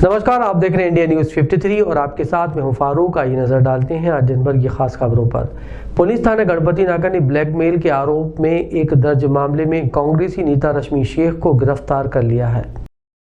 नमस्कार, आप देख रहे हैं इंडिया न्यूज़ 53 और आपके साथ मैं हूं फारूक। आइए नजर डालते हैं आज दिन भर की खास खबरों पर। पुलिस थाना गणपति नाका ने ब्लैकमेल के आरोप में एक दर्ज मामले में कांग्रेसी नेता रश्मि शेख को गिरफ्तार कर लिया है।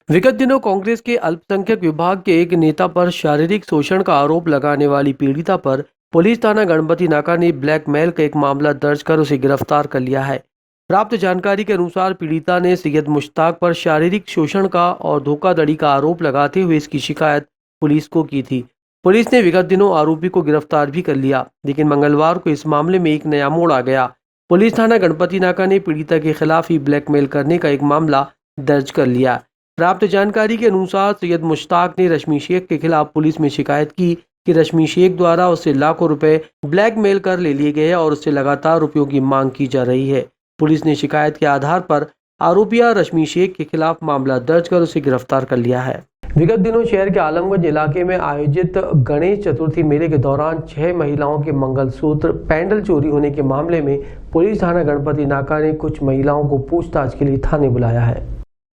विगत दिनों कांग्रेस के अल्पसंख्यक विभाग के एक नेता पर शारीरिक शोषण का आरोप लगाने वाली पीड़िता पर पुलिस थाना गणपति नाका ने ब्लैकमेल का एक मामला दर्ज कर उसे गिरफ्तार कर लिया है। प्राप्त जानकारी के अनुसार पीड़िता ने सैयद मुश्ताक पर शारीरिक शोषण का और धोखाधड़ी का आरोप लगाते हुए इसकी शिकायत पुलिस को की थी। पुलिस ने विगत दिनों आरोपी को गिरफ्तार भी कर लिया, लेकिन मंगलवार को इस मामले में एक नया मोड़ आ गया। पुलिस थाना गणपति नाका ने पीड़िता के खिलाफ ही ब्लैकमेल करने का एक मामला दर्ज कर लिया। प्राप्त जानकारी के अनुसार सैयद मुश्ताक ने रश्मि शेख के खिलाफ पुलिस में शिकायत की कि रश्मि शेख द्वारा उससे लाखों रुपए ब्लैकमेल कर ले लिए गए और उससे लगातार रुपयों की मांग की जा रही है। पुलिस ने शिकायत के आधार पर आरोपिया रश्मि शेख के खिलाफ मामला दर्ज कर उसे गिरफ्तार कर लिया है। विगत दिनों शहर के आलमगंज इलाके में आयोजित गणेश चतुर्थी मेले के दौरान 6 महिलाओं के मंगलसूत्र पैंडल चोरी होने के मामले में पुलिस थाना गणपति नाका ने कुछ महिलाओं को पूछताछ के लिए थाने बुलाया है।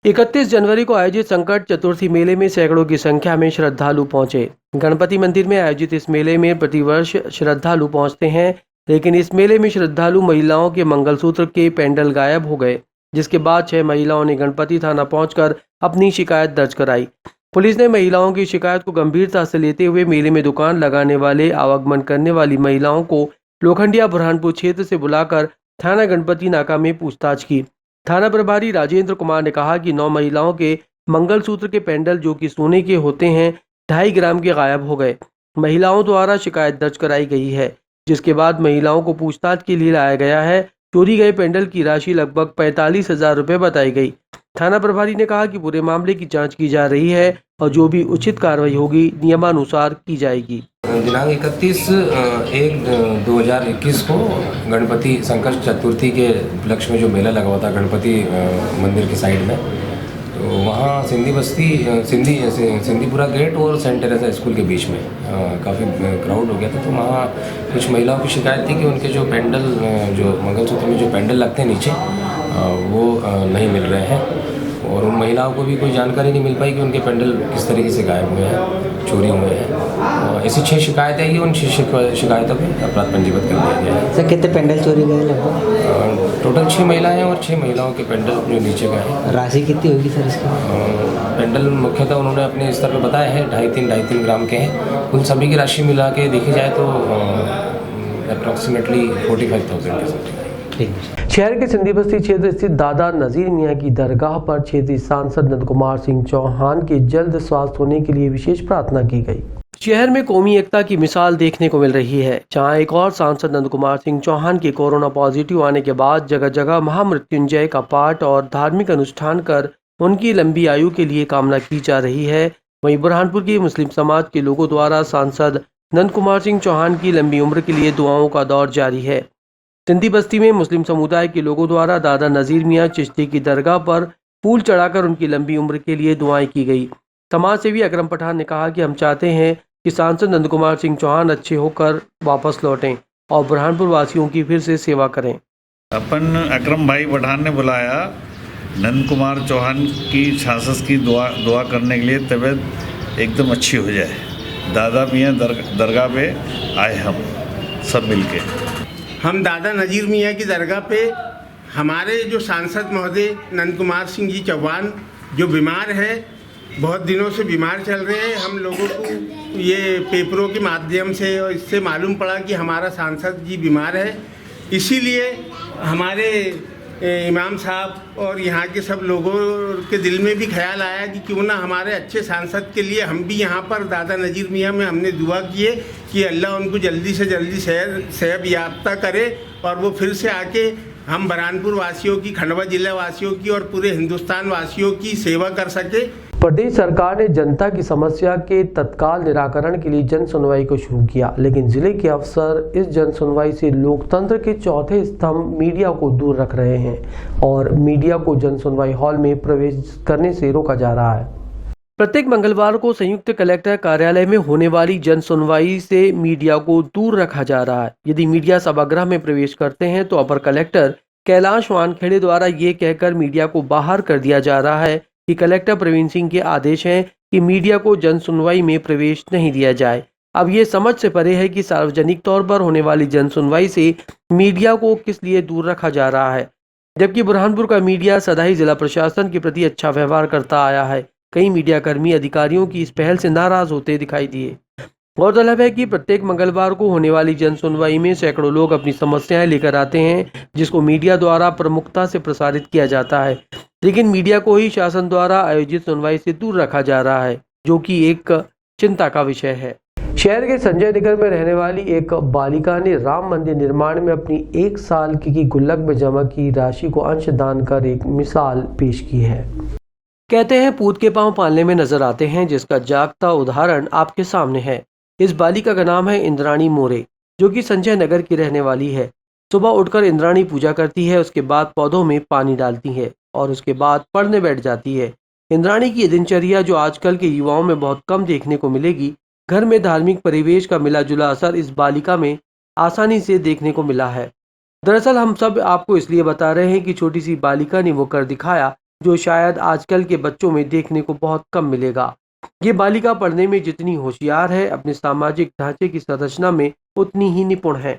31 जनवरी को आयोजित संकट चतुर्थी मेले में सैकड़ों की संख्या में श्रद्धालु पहुंचे। गणपति मंदिर में आयोजित इस मेले में प्रतिवर्ष श्रद्धालु पहुंचते हैं, लेकिन इस मेले में श्रद्धालु महिलाओं के मंगलसूत्र के पैंडल गायब हो गए, जिसके बाद 6 महिलाओं ने गणपति थाना पहुंचकर अपनी शिकायत दर्ज कराई। पुलिस ने महिलाओं की शिकायत को गंभीरता से लेते हुए मेले में दुकान लगाने वाले आवागमन करने वाली महिलाओं को लोखंडिया बुरहानपुर क्षेत्र से बुलाकर थाना गणपति नाका में पूछताछ की। थाना प्रभारी राजेंद्र कुमार ने कहा कि 9 महिलाओं के मंगलसूत्र के पैंडल जो कि सोने के होते हैं 2.5 ग्राम के गायब हो गए। महिलाओं द्वारा शिकायत दर्ज कराई गई है, जिसके बाद महिलाओं को पूछताछ के लिए लाया गया है। चोरी गए पैंडल की राशि लगभग 45,000 रुपये बताई गई। थाना प्रभारी ने कहा कि पूरे मामले की जांच की जा रही है और जो भी उचित कार्रवाई होगी नियमानुसार की जाएगी। दिनांक 31/1/2021 को गणपति संकट चतुर्थी के उपलक्ष्य में जो मेला लगा हुआ था गणपति मंदिर की साइड में, तो वहाँ सिंधी बस्ती सिंधीपुरा गेट और सेंट टेरेसा स्कूल के बीच में काफ़ी क्राउड हो गया था। तो वहाँ कुछ महिलाओं की शिकायत थी कि उनके जो पैंडल जो मंगलसूत्र में जो पैंडल लगते हैं नीचे वो नहीं मिल रहे हैं, और उन महिलाओं को भी कोई जानकारी नहीं मिल पाई कि उनके पैंडल किस तरीके से गायब हुए हैं, चोरी हुए हैं। ऐसी 6 शिकायतें आई, उन शिकायतों पर अपराध पंजीबद्ध कर दिया गया है। सर, कितने पैंडल चोरी गए लगभग? टोटल 6 महिलाएं और 6 महिलाओं के पैंडल जो नीचे गए हैं। राशि कितनी होगी सर इसकी? पैंडल मुख्यतः उन्होंने अपने स्तर पर बताया है 2.5-3 ग्राम के हैं। उन सभी की राशि मिला के देखी जाए तो अप्रॉक्सीमेटली 45,000 के समथिंग। शहर के सिंधी बस्ती क्षेत्र स्थित दादा नजीर मियाँ की दरगाह पर क्षेत्रीय सांसद नंद कुमार सिंह चौहान के जल्द स्वास्थ्य होने के लिए विशेष प्रार्थना की गई। शहर में कौमी एकता की मिसाल देखने को मिल रही है, जहां एक और सांसद नंद कुमार सिंह चौहान के कोरोना पॉजिटिव आने के बाद जगह जगह महामृत्युंजय का पाठ और धार्मिक अनुष्ठान कर उनकी लंबी आयु के लिए कामना की जा रही है। वहीं बुरहानपुर की मुस्लिम समाज के लोगों द्वारा सांसद नंद कुमार सिंह चौहान की लंबी उम्र के लिए दुआओं का दौर जारी है। सिंधी बस्ती में मुस्लिम समुदाय के लोगों द्वारा दादा नजीर मियाँ चिश्ती की दरगाह पर फूल चढ़ाकर उनकी लंबी उम्र के लिए दुआएं की गई। समाज सेवी अकरम पठान ने कहा कि हम चाहते हैं कि सांसद नंद कुमार सिंह चौहान अच्छे होकर वापस लौटें और बुरहानपुर वासियों की फिर से सेवा करें। अपन अकरम भाई पठान ने बुलाया नंद कुमार चौहान की छासस की दुआ करने के लिए तबीयत एकदम अच्छी हो जाए। दादा मियाँ दरगाह पे आए हम सब मिलके। हम दादा नजीर मियाँ की दरगाह पे हमारे जो सांसद महोदय नंद कुमार सिंह जी चौहान जो बीमार है, बहुत दिनों से बीमार चल रहे हैं। हम लोगों को ये पेपरों के माध्यम से और इससे मालूम पड़ा कि हमारा सांसद जी बीमार है, इसीलिए हमारे इमाम साहब और यहाँ के सब लोगों के दिल में भी ख्याल आया कि क्यों ना हमारे अच्छे सांसद के लिए हम भी यहाँ पर दादा नजीर मियाँ में हमने दुआ किए कि अल्लाह उनको जल्दी से जल्दी सेहत याफ्ता करे और वो फिर से आके हम बुरहानपुर वासियों की, खंडवा जिला वासियों की और पूरे हिंदुस्तान वासियों की सेवा कर सके। प्रदेश सरकार ने जनता की समस्या के तत्काल निराकरण के लिए जन सुनवाई को शुरू किया, लेकिन जिले के अफसर इस जन सुनवाई से लोकतंत्र के चौथे स्तंभ मीडिया को दूर रख रहे हैं और मीडिया को जन सुनवाई हॉल में प्रवेश करने से रोका जा रहा है। प्रत्येक मंगलवार को संयुक्त कलेक्टर कार्यालय में होने वाली जन सुनवाई से मीडिया को दूर रखा जा रहा है। यदि मीडिया सभागृह में प्रवेश करते हैं तो अपर कलेक्टर कैलाश वानखेड़े द्वारा ये कहकर मीडिया को बाहर कर दिया जा रहा है कि कलेक्टर प्रवीण सिंह के आदेश हैं कि मीडिया को जन सुनवाई में प्रवेश नहीं दिया जाए। अब ये समझ से परे है कि सार्वजनिक तौर पर होने वाली जन सुनवाई से मीडिया को किस लिए दूर रखा जा रहा है, जबकि बुरहानपुर का मीडिया सदा ही जिला प्रशासन के प्रति अच्छा व्यवहार करता आया है। कई मीडिया कर्मी अधिकारियों की इस पहल से नाराज होते दिखाई दिए। गौरतलब है कि प्रत्येक मंगलवार को होने वाली जन सुनवाई में सैकड़ों लोग अपनी समस्याएं लेकर आते हैं, जिसको मीडिया द्वारा प्रमुखता से प्रसारित किया जाता है, लेकिन मीडिया को ही शासन द्वारा आयोजित सुनवाई से दूर रखा जा रहा है, जो कि एक चिंता का विषय है। शहर के संजय नगर में रहने वाली एक बालिका ने राम मंदिर निर्माण में अपनी 1 साल की गुल्लक में जमा की राशि को अंशदान कर एक मिसाल पेश की है। कहते हैं पूत के पांव पालने में नजर आते हैं, जिसका जागता उदाहरण आपके सामने है। इस बालिका का नाम है इंद्राणी मोरे, जो कि संजय नगर की रहने वाली है। सुबह उठकर इंद्राणी पूजा करती है, उसके बाद पौधों में पानी डालती है और उसके बाद पढ़ने बैठ जाती है। इंद्राणी की दिनचर्या जो आजकल के युवाओं में बहुत कम देखने को मिलेगी। घर में धार्मिक परिवेश का मिला जुला असर इस बालिका में आसानी से देखने को मिला है। दरअसल हम सब आपको इसलिए बता रहे हैं कि छोटी सी बालिका ने वो कर दिखाया जो शायद आजकल के बच्चों में देखने को बहुत कम मिलेगा। ये बालिका पढ़ने में जितनी होशियार है, अपने सामाजिक ढांचे की संरचना में उतनी ही निपुण है।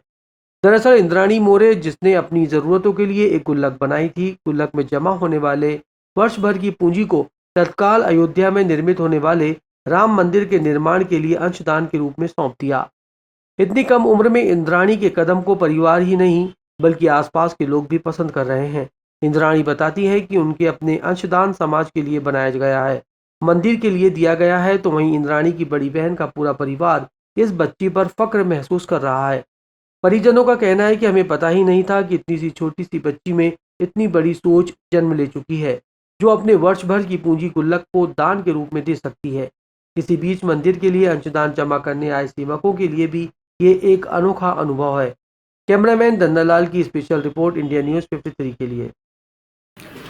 दरअसल इंद्राणी मोरे, जिसने अपनी जरूरतों के लिए एक गुल्लक बनाई थी, गुल्लक में जमा होने वाले वर्ष भर की पूंजी को तत्काल अयोध्या में निर्मित होने वाले राम मंदिर के निर्माण के लिए अंशदान के रूप में सौंप दिया। इतनी कम उम्र में इंद्राणी के कदम को परिवार ही नहीं बल्कि आसपास के लोग भी पसंद कर रहे हैं। इंद्राणी बताती है कि उनके अपने अंशदान समाज के लिए बनाया गया है, मंदिर के लिए दिया गया है, तो वहीं इंद्राणी की बड़ी बहन का पूरा परिवार इस बच्ची पर फक्र महसूस कर रहा है। परिजनों का कहना है कि हमें पता ही नहीं था कि इतनी सी छोटी सी बच्ची में इतनी बड़ी सोच जन्म ले चुकी है, जो अपने वर्ष भर की पूंजी गुल्लक को दान के रूप में दे सकती है। इसी बीच मंदिर के लिए अंशदान जमा करने आए सेवकों के लिए भी ये एक अनोखा अनुभव है। कैमरामैन दंदालाल की स्पेशल रिपोर्ट, इंडिया न्यूज़ 53 के लिए।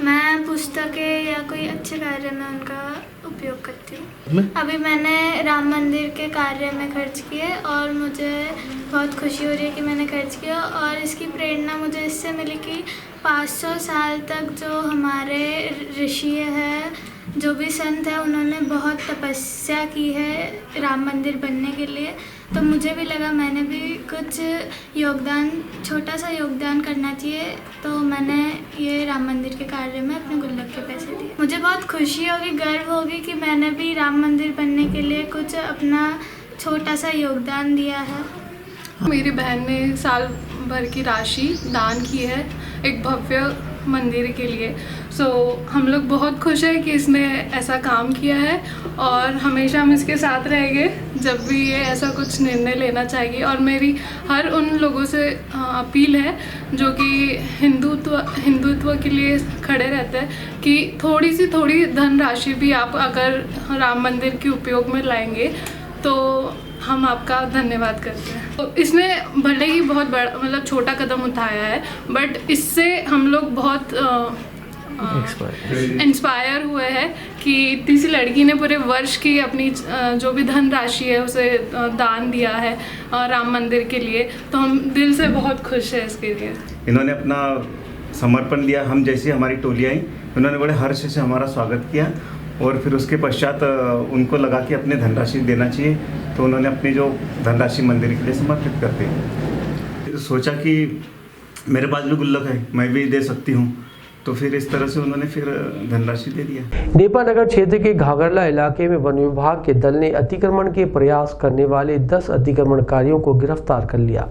मैं पुस्तकें या कोई अच्छे कार्य में उनका उपयोग करती हूँ। अभी मैंने राम मंदिर के कार्य में खर्च किए और मुझे बहुत खुशी हो रही है कि मैंने खर्च किया, और इसकी प्रेरणा मुझे इससे मिली कि 500 साल तक जो हमारे ऋषि हैं, जो भी संत हैं, उन्होंने बहुत तपस्या की है राम मंदिर बनने के लिए। तो मुझे भी लगा मैंने भी कुछ योगदान, छोटा सा योगदान करना चाहिए, तो मैंने ये राम मंदिर के कार्य में अपने गुल्लक के पैसे दिए। मुझे बहुत खुशी होगी, गर्व होगी कि मैंने भी राम मंदिर बनने के लिए कुछ अपना छोटा सा योगदान दिया है। मेरी बहन ने साल भर की राशि दान की है एक भव्य मंदिर के लिए। हम लोग बहुत खुश हैं कि इसने ऐसा काम किया है, और हमेशा हम इसके साथ रहेंगे जब भी ये ऐसा कुछ निर्णय लेना चाहिए। और मेरी हर उन लोगों से अपील है जो कि हिंदुत्व के लिए खड़े रहते हैं कि थोड़ी धनराशि भी आप अगर राम मंदिर के उपयोग में लाएंगे तो हम आपका धन्यवाद करते हैं। तो इसने भले ही बहुत बड़ा मतलब छोटा कदम उठाया है, बट इससे हम लोग बहुत इंस्पायर हुए हैं कि इतनी सी लड़की ने पूरे वर्ष की अपनी जो भी धनराशि है उसे दान दिया है राम मंदिर के लिए। तो हम दिल से बहुत खुश हैं इसके लिए। इन्होंने अपना समर्पण दिया। हम जैसी हमारी टोली आई, उन्होंने बड़े हर्ष से हमारा स्वागत किया, और फिर उसके पश्चात उनको लगा कि अपने धनराशि देना चाहिए, तो उन्होंने अपनी जो धनराशि मंदिर के लिए समर्पित कर दी। सोचा कि मेरे पास भी गुल्लक है, मैं भी दे सकती हूँ, तो फिर इस तरह से उन्होंने फिर धनराशि दे दिया। नेपा नगर क्षेत्र के घाघरला इलाके में वन विभाग के दल ने अतिक्रमण के प्रयास करने वाले 10 अतिक्रमणकारियों को गिरफ्तार कर लिया।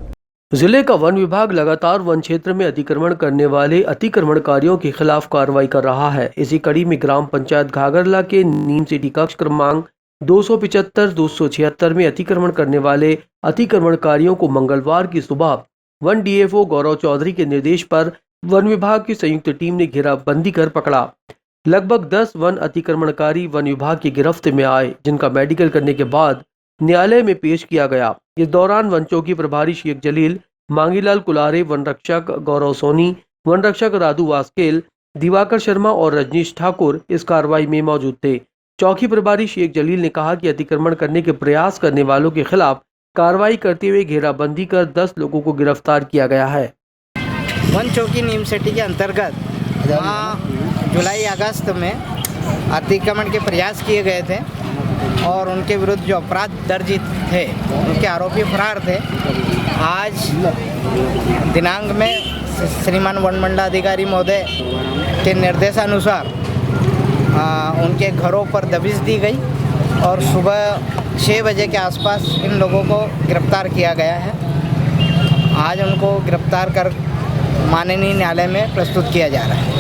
जिले का वन विभाग लगातार वन क्षेत्र में अतिक्रमण करने वाले अतिक्रमणकारियों के खिलाफ कार्रवाई कर रहा है। इसी कड़ी में ग्राम पंचायत घाघरला के नीम सिटी कक्ष क्रमांक 275-276 में अतिक्रमण करने वाले अतिक्रमणकारियों को मंगलवार की सुबह वन डीएफओ गौरव चौधरी के निर्देश पर वन विभाग की संयुक्त टीम ने घेराबंदी कर पकड़ा। लगभग 10 वन अतिक्रमणकारी वन विभाग की गिरफ्त में आए, जिनका मेडिकल करने के बाद न्यायालय में पेश किया गया। इस दौरान वन चौकी प्रभारी शेख जलील, मांगीलाल कुलारे, वन रक्षक गौरव सोनी, वन रक्षक राधू वास्केल, दिवाकर शर्मा और रजनीश ठाकुर इस कार्रवाई में मौजूद थे। चौकी प्रभारी शेख जलील ने कहा कि अतिक्रमण करने के प्रयास करने वालों के खिलाफ कार्रवाई करते हुए घेराबंदी कर 10 लोगों को गिरफ्तार किया गया है। वन चौकी नीम सिटी के अंतर्गत वहाँ जुलाई अगस्त में अतिक्रमण के प्रयास किए गए थे, और उनके विरुद्ध जो अपराध दर्ज थे, उनके आरोपी फरार थे। आज दिनांक में श्रीमान वनमंडलाधिकारी महोदय के निर्देशानुसार उनके घरों पर दबिश दी गई और सुबह 6 बजे के आसपास इन लोगों को गिरफ्तार किया गया है। आज उनको गिरफ्तार कर माननीय न्यायालय में प्रस्तुत किया जा रहा है।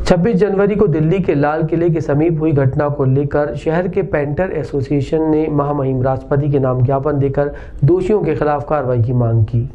26 जनवरी को दिल्ली के लाल किले के समीप हुई घटना को लेकर शहर के पेंटर एसोसिएशन ने महामहिम राष्ट्रपति के नाम ज्ञापन देकर दोषियों के खिलाफ कार्रवाई की मांग की।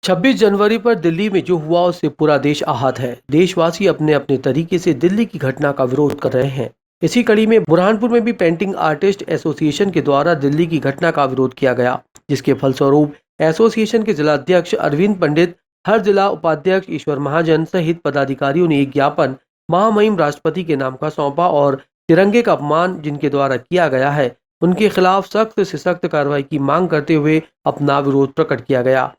26 जनवरी पर दिल्ली में जो हुआ उससे पूरा देश आहत है। देशवासी अपने अपने तरीके से दिल्ली की घटना का विरोध कर रहे हैं। इसी कड़ी में बुरहानपुर में भी पेंटिंग आर्टिस्ट एसोसिएशन के द्वारा दिल्ली की घटना का विरोध किया गया, जिसके फलस्वरूप एसोसिएशन के जिला अध्यक्ष अरविंद पंडित, हर जिला उपाध्यक्ष ईश्वर महाजन सहित पदाधिकारियों ने एक ज्ञापन महामहिम राष्ट्रपति के नाम का सौंपा और तिरंगे का अपमान जिनके द्वारा किया गया है उनके खिलाफ सख्त से सख्त कार्रवाई की मांग करते हुए अपना विरोध प्रकट किया गया।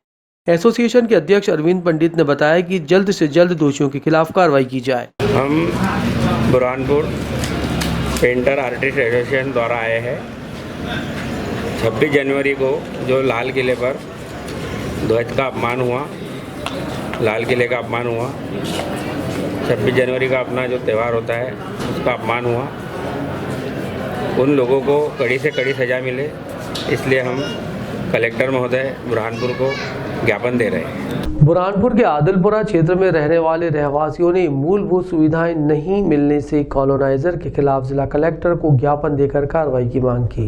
एसोसिएशन के अध्यक्ष अरविंद पंडित ने बताया कि जल्द से जल्द दोषियों के खिलाफ कार्रवाई की जाए। हम बुरहानपुर पेंटर आर्टिस्ट एसोसिएशन द्वारा आए हैं। 26 जनवरी को जो लाल किले पर ध्वज का अपमान हुआ, लाल किले का अपमान हुआ, 26 जनवरी का अपना जो त्यौहार होता है उसका अपमान हुआ, उन लोगों को कड़ी से कड़ी सज़ा मिले, इसलिए हम कलेक्टर महोदय बुरहानपुर को ज्ञापन दे रहे हैं। बुरहानपुर के आदिलपुरा क्षेत्र में रहने वाले रहवासियों ने मूलभूत सुविधाएं नहीं मिलने से कॉलोनाइजर के खिलाफ जिला कलेक्टर को ज्ञापन देकर कार्रवाई की मांग की।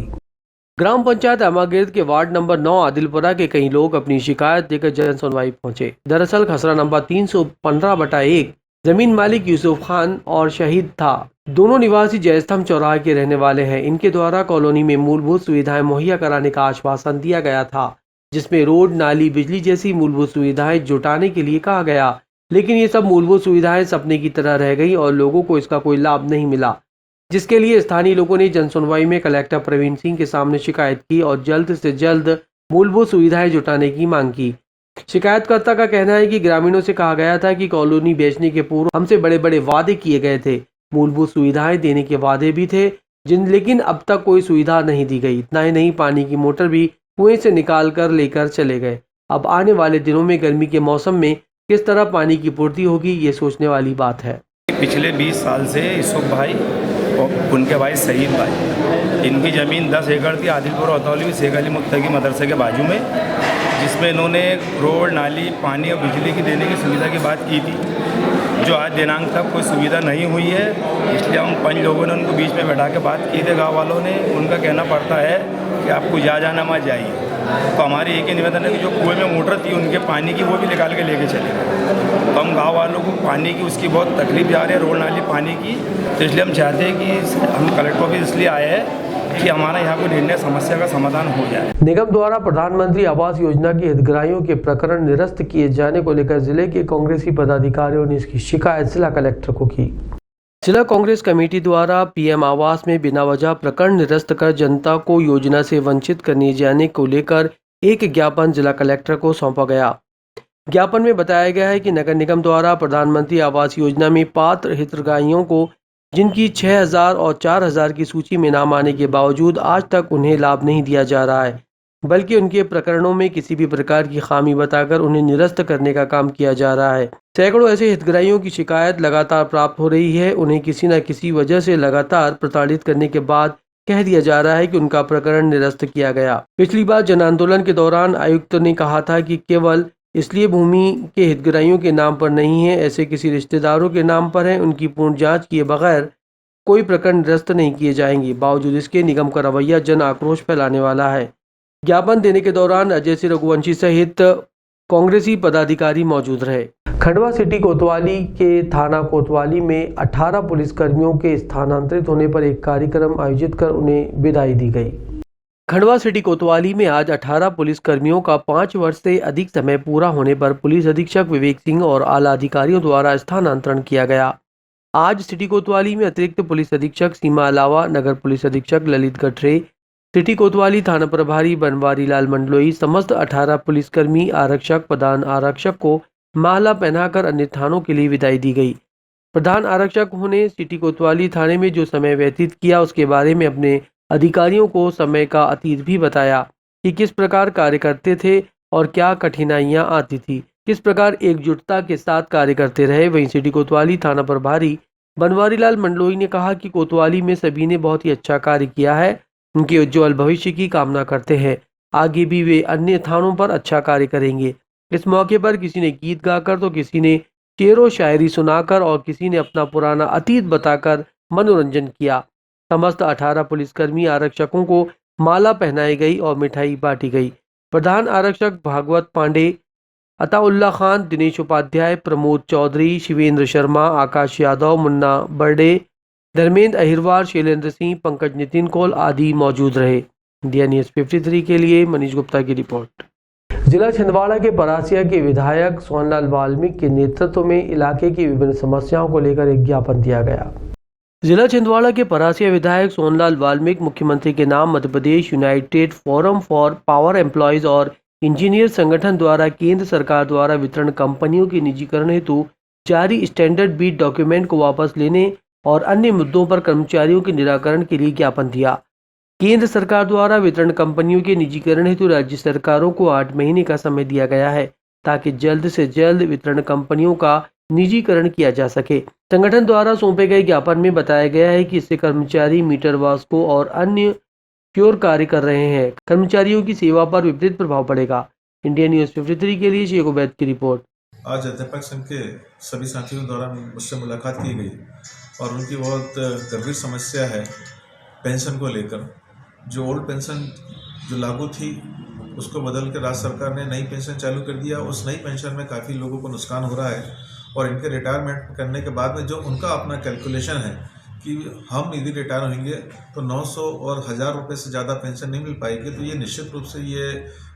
ग्राम पंचायत अमागिर्द के वार्ड नंबर 9 आदिलपुरा के कई लोग अपनी शिकायत देकर जन सुनवाई पहुंचे। दरअसल खसरा नंबर 315/1 जमीन मालिक यूसुफ खान और शहीद था। दोनों निवासी जयस्तंभ चौराहे के रहने वाले हैं। इनके द्वारा कॉलोनी में मूलभूत सुविधाएं मुहैया कराने का आश्वासन दिया गया था, जिसमें रोड, नाली, बिजली जैसी मूलभूत सुविधाएं जुटाने के लिए कहा गया, लेकिन ये सब मूलभूत सुविधाएं सपने की तरह रह गई और लोगों को इसका कोई लाभ नहीं मिला, जिसके लिए स्थानीय लोगों ने जनसुनवाई में कलेक्टर प्रवीण सिंह के सामने शिकायत की और जल्द से जल्द मूलभूत सुविधाएं जुटाने की मांग की। शिकायतकर्ता का कहना है कि ग्रामीणों से कहा गया था कि कॉलोनी बेचने के पूर्व हमसे बड़े बड़े वादे किए गए थे, मूलभूत सुविधाएं देने के वादे भी थे, लेकिन अब तक कोई सुविधा नहीं दी गई। इतना ही नहीं, पानी की मोटर भी कुएं से निकाल कर लेकर चले गए। अब आने वाले दिनों में गर्मी के मौसम में किस तरह पानी की पूर्ति होगी, ये सोचने वाली बात है। पिछले 20 साल से यूसुफ भाई और उनके भाई शहीद भाई, इनकी ज़मीन 10 एकड़ थी आदिलपुर अतौली में शेख अली मुत्तकी मदरसे के बाजू में, जिसमें इन्होंने रोड, नाली, पानी और बिजली की देने की सुविधा की बात की थी, जो आज दिनांक तक कोई सुविधा नहीं हुई है। इसलिए हम 5 लोगों ने उनको बीच में बैठा के बात की थी। गाँव वालों ने उनका कहना पड़ता है कि आपको जाना मत जाइए। तो हमारी एक ही निवेदन है कि जो कुएं में मोटर थी उनके पानी की, वो भी निकाल के लेके चले गए। तो हम गाँव वालों को पानी की उसकी बहुत तकलीफ जा रही है, रोड, नाली, पानी की। तो इसलिए हम चाहते हैं कि हम कलेक्टर ऑफिस इसलिए आए हैं कि हमारा यहाँ को निर्णय समस्या का समाधान हो जाए। निगम द्वारा प्रधानमंत्री आवास योजना की हितग्राहियों के प्रकरण निरस्त किए जाने को लेकर जिले के कांग्रेसी पदाधिकारियों ने इसकी शिकायत जिला कलेक्टर को की। जिला कांग्रेस कमेटी द्वारा पीएम आवास में बिना वजह प्रकरण निरस्त कर जनता को योजना से वंचित करने जाने को लेकर एक ज्ञापन जिला कलेक्टर को सौंपा गया। ज्ञापन में बताया गया है कि नगर निगम द्वारा प्रधानमंत्री आवास योजना में पात्र हितग्राहियों को जिनकी 6000 और 4000 की सूची में नाम आने के बावजूद आज तक उन्हें लाभ नहीं दिया जा रहा है, बल्कि उनके प्रकरणों में किसी भी प्रकार की खामी बताकर उन्हें निरस्त करने का काम किया जा रहा है। सैकड़ों ऐसे हितग्राहियों की शिकायत लगातार प्राप्त हो रही है। उन्हें किसी न किसी वजह से लगातार प्रताड़ित करने के बाद कह दिया जा रहा है कि उनका प्रकरण निरस्त किया गया। पिछली बार जन आंदोलन के दौरान आयुक्त ने कहा था कि केवल इसलिए भूमि के हितग्राहियों के नाम पर नहीं है, ऐसे किसी रिश्तेदारों के नाम पर है, उनकी पूर्ण जांच किए बगैर कोई प्रकरण निरस्त नहीं किए जाएंगे। बावजूद इसके निगम का रवैया जन आक्रोश फैलाने वाला है। ज्ञापन देने के दौरान अजय सिंह रघुवंशी सहित कांग्रेसी पदाधिकारी मौजूद रहे। खंडवा सिटी कोतवाली के थाना कोतवाली में 18 पुलिसकर्मियों के स्थानांतरित होने पर एक कार्यक्रम आयोजित कर उन्हें विदाई दी गई। खंडवा सिटी कोतवाली में आज 18 पुलिसकर्मियों का 5 वर्ष से अधिक समय पूरा होने पर पुलिस अधीक्षक विवेक सिंह और आला अधिकारियों द्वारा स्थानांतरण किया गया। आज सिटी कोतवाली में अतिरिक्त पुलिस अधीक्षक सीमा अलावा, नगर पुलिस अधीक्षक ललित गठरे, सिटी कोतवाली थाना प्रभारी बनवारी लाल मंडलोई, समस्त 18 पुलिसकर्मी, आरक्षक, प्रधान आरक्षक को माला पहनाकर अन्य थानों के लिए विदाई दी गई। प्रधान आरक्षक ने सिटी कोतवाली थाने में जो समय व्यतीत किया उसके बारे में अपने अधिकारियों को समय का अतीत भी बताया कि किस प्रकार कार्य करते थे और क्या कठिनाइयां आती थी, किस प्रकार एकजुटता के साथ कार्य करते रहे। वहीं सिटी कोतवाली थाना प्रभारी बनवारी लाल मंडलोई ने कहा कि कोतवाली में सभी ने बहुत ही अच्छा कार्य किया है, उनके उज्जवल भविष्य की कामना करते हैं। आगे भी वे अन्य थानों पर अच्छा कार्य करेंगे। इस मौके पर किसी ने गीत गाकर तो किसी ने शेरो शायरी सुनाकर और किसी ने अपना पुराना अतीत बताकर मनोरंजन किया। समस्त 18 पुलिसकर्मी आरक्षकों को माला पहनाई गई और मिठाई बांटी गई। प्रधान आरक्षक भागवत पांडे, अताउल्ला खान, दिनेश उपाध्याय, प्रमोद चौधरी, शिवेंद्र शर्मा, आकाश यादव, मुन्ना बर्डे, धर्मेंद्र अहिरवार, शैलेंद्र सिंह, पंकज नितिन कौल आदि मौजूद रहे। इंडिया न्यूज़ 53 के लिए मनीष गुप्ता की रिपोर्ट। जिला छिंदवाड़ा के परासिया के विधायक सोनलाल वाल्मीकि के नेतृत्व में इलाके की विभिन्न समस्याओं को लेकर एक ज्ञापन दिया गया। जिला छिंदवाड़ा के परासिया विधायक सोनलाल वाल्मीकि मुख्यमंत्री के नाम Madhya Pradesh united forum for power employees और इंजीनियर संगठन द्वारा केंद्र सरकार द्वारा वितरण कंपनियों के निजीकरण हेतु जारी स्टैंडर्ड बीट डॉक्यूमेंट को वापस लेने और अन्य मुद्दों पर कर्मचारियों के निराकरण के लिए ज्ञापन दिया। केंद्र सरकार द्वारा वितरण कंपनियों के निजीकरण हेतु राज्य सरकारों को 8 महीने का समय दिया गया है ताकि जल्द से जल्द वितरण कंपनियों का निजीकरण किया जा सके। संगठन द्वारा सौंपे गए ज्ञापन में बताया गया है कि इससे कर्मचारी मीटर वास्को और अन्य क्योर कार्य कर रहे हैं। कर्मचारियों की सेवा पर विपरीत प्रभाव पड़ेगा। इंडिया न्यूज़ 53 के लिए शेख उबैद की रिपोर्ट। आज अध्यापक संघ के सभी साथियों द्वारा मुझसे मुलाकात की गई और उनकी बहुत गंभीर समस्या है पेंशन को लेकर। जो ओल्ड पेंशन जो लागू थी उसको बदल कर राज्य सरकार ने नई पेंशन चालू कर दिया। उस नई पेंशन में काफ़ी लोगों को नुकसान हो रहा है और इनके रिटायरमेंट करने के बाद में जो उनका अपना कैलकुलेशन है कि हम यदि रिटायर होंगे तो 900 और 1000 रुपये से ज़्यादा पेंशन नहीं मिल पाएगी। तो ये निश्चित रूप से ये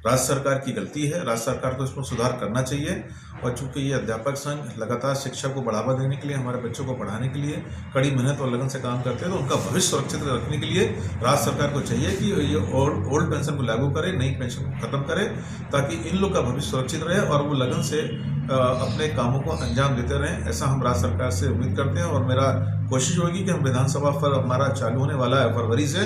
राज्य सरकार की गलती है। राज्य सरकार को इसमें सुधार करना चाहिए और चूँकि ये अध्यापक संघ लगातार शिक्षा को बढ़ावा देने के लिए, हमारे बच्चों को पढ़ाने के लिए कड़ी मेहनत और लगन से काम करते हैं, तो उनका भविष्य सुरक्षित रखने के लिए राज्य सरकार को चाहिए कि ये ओल्ड पेंशन को लागू करे, नई पेंशन को खत्म करे ताकि इन लोग का भविष्य सुरक्षित रहे और वो लगन से अपने कामों को अंजाम देते रहें। ऐसा हम राज्य सरकार से उम्मीद करते हैं और मेरा कोशिश होगी कि हम विधानसभा पर हमारा चालू होने वाला है फरवरी से,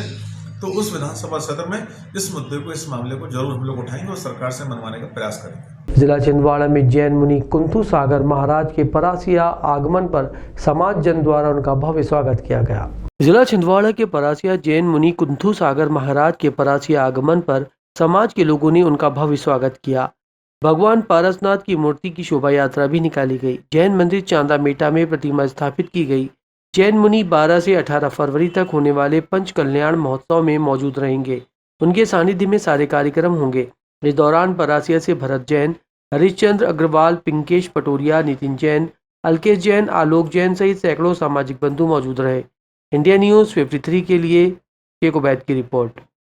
तो उस विधानसभा सत्र में इस मुद्दे को, इस मामले को जरूर हम लोग उठाएंगे और सरकार से मनवाने का प्रयास करेंगे। जिला छिंदवाड़ा में जैन मुनि कुंथू सागर महाराज के परासिया आगमन पर समाज जन द्वारा उनका भव्य स्वागत किया गया। जिला छिंदवाड़ा के परासिया जैन मुनि कुंथू सागर महाराज के परासिया आगमन पर समाज के लोगों ने उनका भव्य स्वागत किया। भगवान पारसनाथ की मूर्ति की शोभा यात्रा भी निकाली गई। जैन मंदिर चांदा मेटा में प्रतिमा स्थापित की गई। जैन मुनि 12 से 18 फरवरी तक होने वाले पंच कल्याण महोत्सव में मौजूद रहेंगे। उनके सानिध्य में सारे कार्यक्रम होंगे। इस दौरान परासिया से भरत जैन, हरिश्चंद्र अग्रवाल, पिंकेश पटोरिया, नितिन जैन, अलकेश जैन, आलोक जैन सहित सैकड़ों सामाजिक बंधु मौजूद रहे। इंडिया न्यूज़ 53 के लिए शेख उबैद की रिपोर्ट।